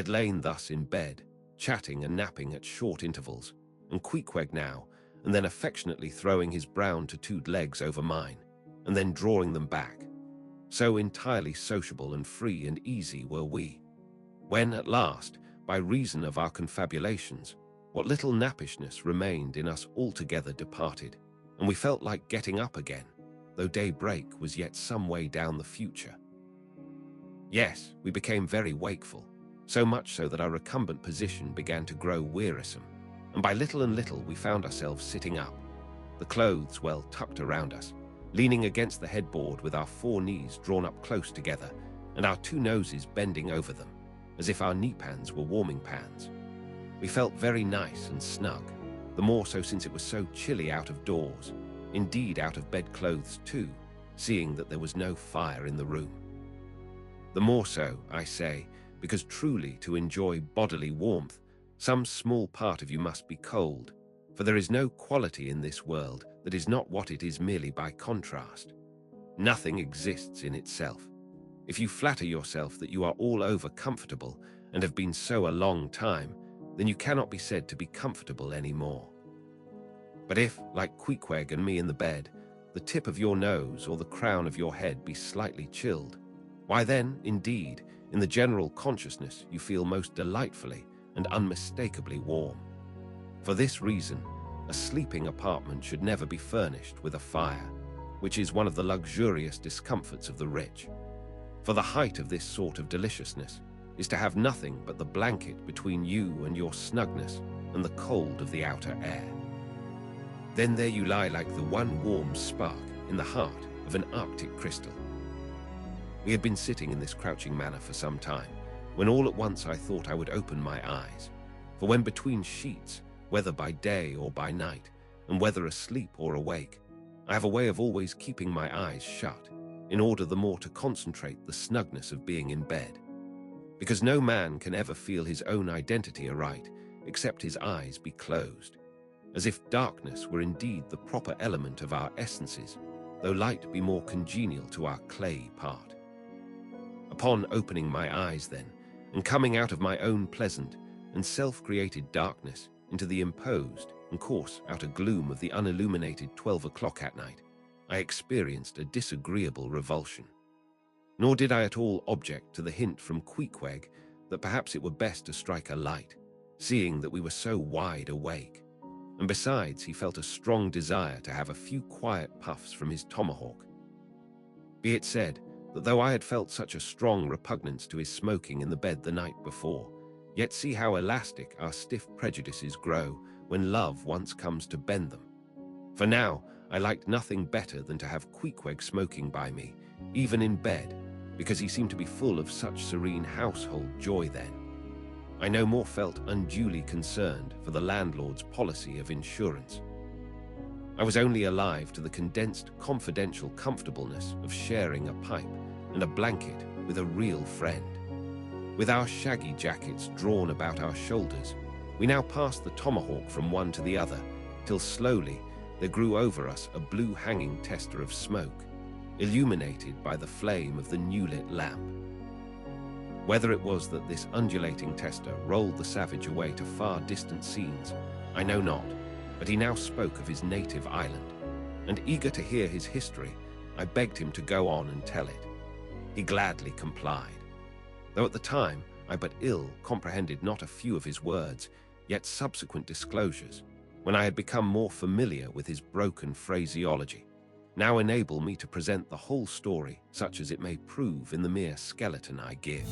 had lain thus in bed, chatting and napping at short intervals, and Queequeg now, and then affectionately throwing his brown tattooed legs over mine, and then drawing them back. So entirely sociable and free and easy were we. When at last, by reason of our confabulations, what little nappishness remained in us altogether departed, and we felt like getting up again, though daybreak was yet some way down the future. Yes, we became very wakeful, so much so that our recumbent position began to grow wearisome, and by little and little we found ourselves sitting up, the clothes well tucked around us, leaning against the headboard with our 4 knees drawn up close together, and our 2 noses bending over them, as if our knee-pans were warming pans. We felt very nice and snug, the more so since it was so chilly out of doors, indeed out of bedclothes too, seeing that there was no fire in the room. The more so, I say, because truly to enjoy bodily warmth, some small part of you must be cold, for there is no quality in this world that is not what it is merely by contrast. Nothing exists in itself. If you flatter yourself that you are all over comfortable and have been so a long time, then you cannot be said to be comfortable anymore. But if, like Queequeg and me in the bed, the tip of your nose or the crown of your head be slightly chilled, why then, indeed, in the general consciousness you feel most delightfully and unmistakably warm. For this reason, a sleeping apartment should never be furnished with a fire, which is one of the luxurious discomforts of the rich. For the height of this sort of deliciousness is to have nothing but the blanket between you and your snugness and the cold of the outer air. Then there you lie like the one warm spark in the heart of an Arctic crystal. We had been sitting in this crouching manner for some time, when all at once I thought I would open my eyes. For when between sheets, whether by day or by night, and whether asleep or awake, I have a way of always keeping my eyes shut, in order the more to concentrate the snugness of being in bed. Because no man can ever feel his own identity aright, except his eyes be closed, as if darkness were indeed the proper element of our essences, though light be more congenial to our clay part. Upon opening my eyes then, and coming out of my own pleasant and self-created darkness into the imposed and coarse outer gloom of the unilluminated 12 o'clock at night, I experienced a disagreeable revulsion. Nor did I at all object to the hint from Queequeg that perhaps it were best to strike a light, seeing that we were so wide awake. And besides, he felt a strong desire to have a few quiet puffs from his tomahawk. Be it said that though I had felt such a strong repugnance to his smoking in the bed the night before, yet see how elastic our stiff prejudices grow when love once comes to bend them. For now I liked nothing better than to have Queequeg smoking by me, even in bed, because he seemed to be full of such serene household joy then. I no more felt unduly concerned for the landlord's policy of insurance. I was only alive to the condensed, confidential comfortableness of sharing a pipe and a blanket with a real friend. With our shaggy jackets drawn about our shoulders, we now passed the tomahawk from one to the other, till slowly there grew over us a blue hanging tester of smoke, illuminated by the flame of the new-lit lamp. Whether it was that this undulating tester rolled the savage away to far distant scenes, I know not, but he now spoke of his native island, and eager to hear his history, I begged him to go on and tell it. He gladly complied. Though at the time I but ill comprehended not a few of his words, yet subsequent disclosures, when I had become more familiar with his broken phraseology, now enable me to present the whole story such as it may prove in the mere skeleton I give.